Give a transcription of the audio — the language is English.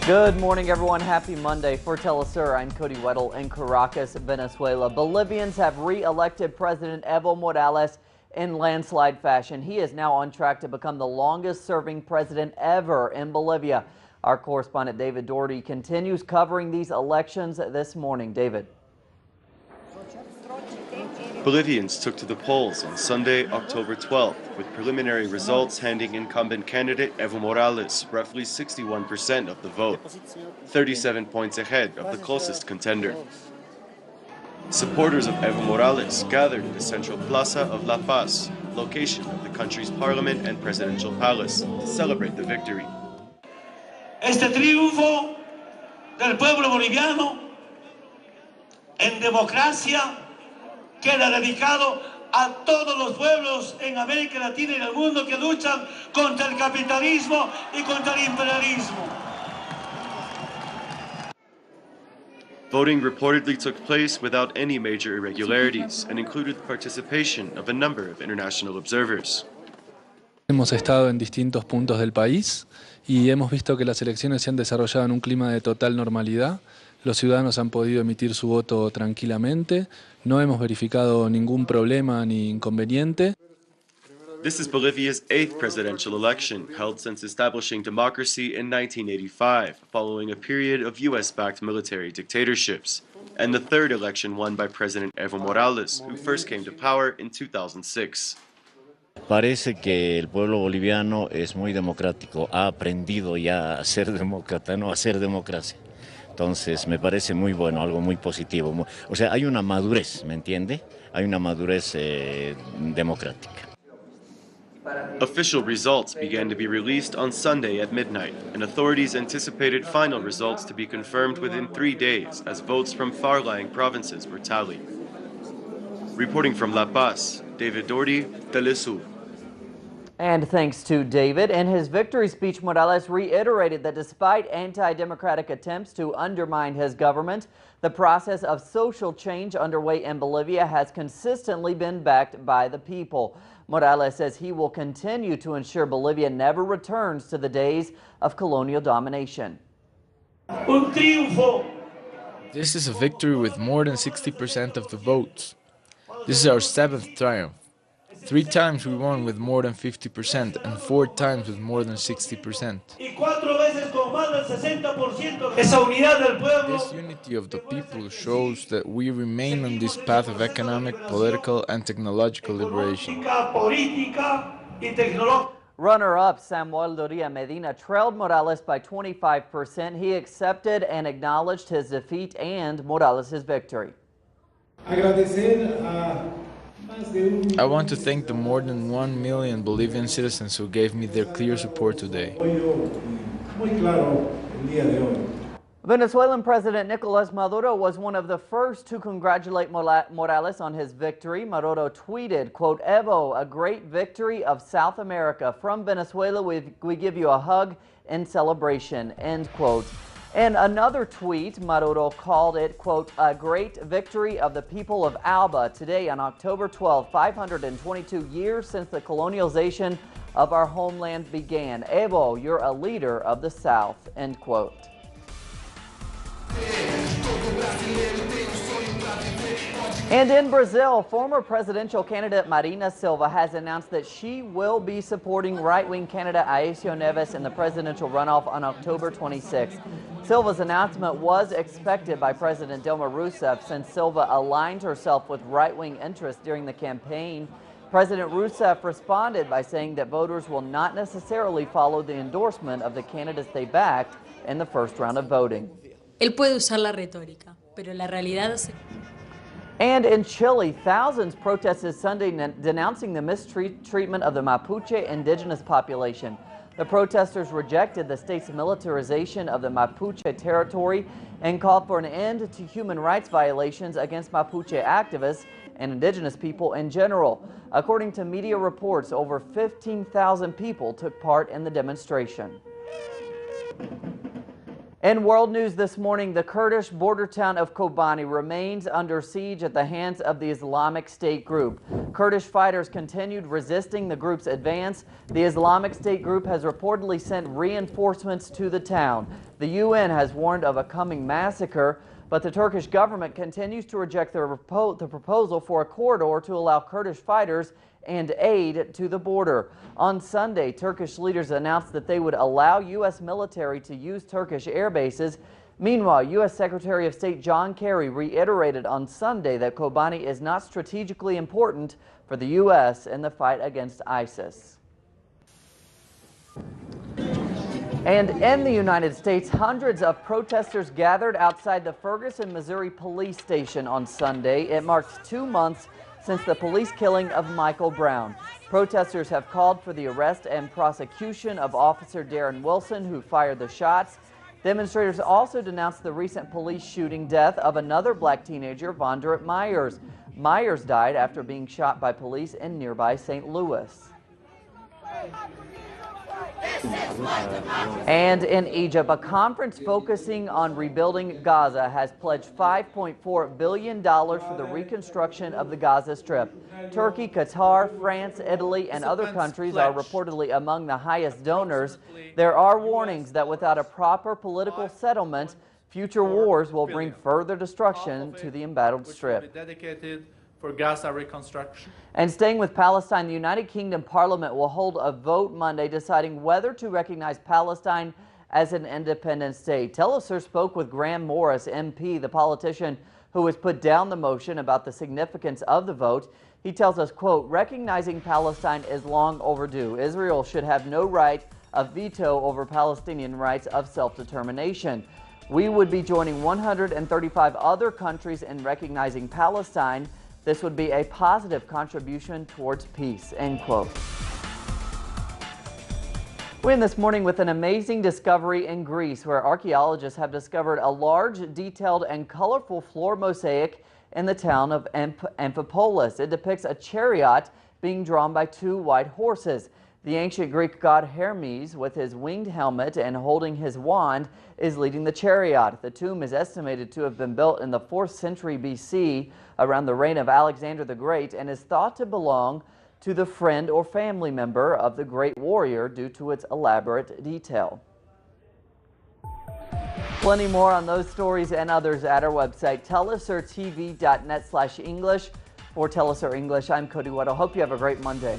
Good morning, everyone. Happy Monday. For Telesur, I'm Cody Weddle in Caracas, Venezuela. Bolivians have re-elected President Evo Morales in landslide fashion. He is now on track to become the longest-serving president ever in Bolivia. Our correspondent David Doherty continues covering these elections this morning. David. Bolivians took to the polls on Sunday, October 12th, with preliminary results handing incumbent candidate Evo Morales roughly 61% of the vote, 37 points ahead of the closest contender. Supporters of Evo Morales gathered in the central plaza of La Paz, location of the country's parliament and presidential palace, to celebrate the victory. Este triunfo del pueblo boliviano en democracia queda dedicado a todos los pueblos en América Latina y del mundo que luchan contra el capitalismo y contra el imperialismo. Voting reportedly took place without any major irregularities and included the participation of a number of international observers. Hemos estado en distintos puntos del país y hemos visto que las elecciones se han desarrollado en un clima de total normalidad. Los ciudadanos han podido emitir su voto tranquilamente. No hemos verificado ningún problema ni inconveniente. This is Bolivia's 8th presidential election, held since establishing democracy in 1985, following a period of US-backed military dictatorships, and the 3rd election won by President Evo Morales, who first came to power in 2006. Parece que el pueblo boliviano es muy democrático, ha aprendido ya a ser demócrata, no a hacer democracia. Entonces me parece muy bueno, algo muy positivo. O sea, hay una madurez, ¿me entiende? Hay una madurez democrática. Official results began to be released on Sunday at midnight, and authorities anticipated final results to be confirmed within 3 days as votes from far-lying provinces were tallied. Reporting from La Paz, David Doherty, Telesur. And thanks to David. In his victory speech, Morales reiterated that despite anti-democratic attempts to undermine his government, the process of social change underway in Bolivia has consistently been backed by the people. Morales says he will continue to ensure Bolivia never returns to the days of colonial domination. Un triunfo. This is a victory with more than 60% of the votes. This is our 7th triumph. 3 times we won with more than 50% and 4 times with more than 60%. This unity of the people shows that we remain on this path of economic, political and technological liberation. Runner-up Samuel Doria Medina trailed Morales by 25%. He accepted and acknowledged his defeat and Morales' victory. I want to thank the more than 1 million Bolivian citizens who gave me their clear support today. Venezuelan President Nicolas Maduro was one of the first to congratulate Morales on his victory. Maduro tweeted, quote, "Evo, a great victory of South America. From Venezuela, we give you a hug in celebration," end quote. In another tweet, Maduro called it, quote, "a great victory of the people of Alba today on October 12, 522 years since the colonialization of our homeland began. Evo, you're a leader of the South," end quote. And in Brazil, former presidential candidate Marina Silva has announced that she will be supporting right-wing candidate Aécio Neves in the presidential runoff on October 26. Silva's announcement was expected by President Dilma Rousseff since Silva aligned herself with right-wing interests during the campaign. President Rousseff responded by saying that voters will not necessarily follow the endorsement of the candidates they backed in the first round of voting. Él puede usar la retórica, pero la realidad es... And in Chile, thousands protested Sunday denouncing the mistreatment of the Mapuche indigenous population. The protesters rejected the state's militarization of the Mapuche territory and called for an end to human rights violations against Mapuche activists and indigenous people in general. According to media reports, over 15,000 people took part in the demonstration. In world news this morning, the Kurdish border town of Kobani remains under siege at the hands of the Islamic State group. Kurdish fighters continued resisting the group's advance. The Islamic State group has reportedly sent reinforcements to the town. The UN has warned of a coming massacre, but the Turkish government continues to reject the proposal for a corridor to allow Kurdish fighters and aid to the border. On Sunday, Turkish leaders announced that they would allow U.S. military to use Turkish air bases. Meanwhile, U.S. Secretary of State John Kerry reiterated on Sunday that Kobani is not strategically important for the U.S. in the fight against ISIS. And in the United States, hundreds of protesters gathered outside the Ferguson, Missouri police station on Sunday. It marks 2 months since the police killing of Michael Brown. Protesters have called for the arrest and prosecution of Officer Darren Wilson, who fired the shots. Demonstrators also denounced the recent police shooting death of another black teenager, Vondret Myers. Myers died after being shot by police in nearby St. Louis. And in Egypt, a conference focusing on rebuilding Gaza has pledged $5.4 billion for the reconstruction of the Gaza Strip. Turkey, Qatar, France, Italy, and other countries are reportedly among the highest donors. There are warnings that without a proper political settlement, future wars will bring further destruction to the embattled Strip. For Gaza reconstruction. And staying with Palestine, the United Kingdom Parliament will hold a vote Monday deciding whether to recognize Palestine as an independent state. Telesur spoke with Graham Morris, MP, the politician who has put down the motion about the significance of the vote. He tells us, quote, recognizing Palestine is long overdue. Israel should have no right of veto over Palestinian rights of self-determination. We would be joining 135 other countries in recognizing Palestine. This would be a positive contribution towards peace, end quote. We end this morning with an amazing discovery in Greece, where archaeologists have discovered a large, detailed, and colorful floor mosaic in the town of Amphipolis. It depicts a chariot being drawn by 2 white horses. The ancient Greek god Hermes, with his winged helmet and holding his wand, is leading the chariot. The tomb is estimated to have been built in the 4th century BC, around the reign of Alexander the Great, and is thought to belong to the friend or family member of the great warrior due to its elaborate detail. Plenty more on those stories and others at our website, telesurtv.net/English. For Telesur English, I'm Cody Weddle. Hope you have a great Monday.